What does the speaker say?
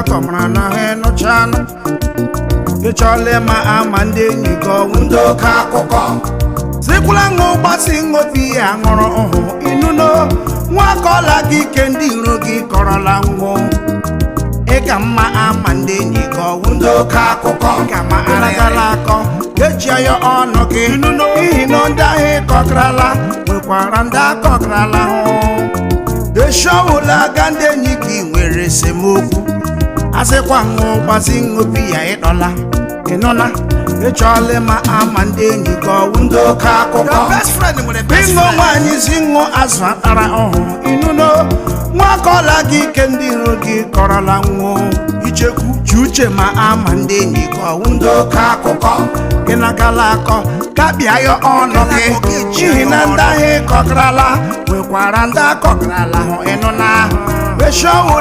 Komra na he no chana Gechole ma amande ni go wundo ka koko Sikula ngo basi ngo pi angoro oho inuno Nwa kola gi kendi rogi korola ngo Ega ma amande ni go wundo ka koko Kama alagala ko Gechia yo ono ki inuno Ihino nda he kokrala Wekwaranda kokrala ho Deshawula gande niki nwere semoku Asekwa ngo basi ngo pia edola Enona Echole ma amande ni go wundo ka koko best friend with the best Bingo friend. wanyi zingo aswatara oho Inuno Mwakola gi kendi rogi korola ngo Icheku chuche ma amande ni go wundo ka koko Kinakala ko Kabia yo ono ke Chihina nda he kokrala Wekwaranda kokrala ho enona Weshawula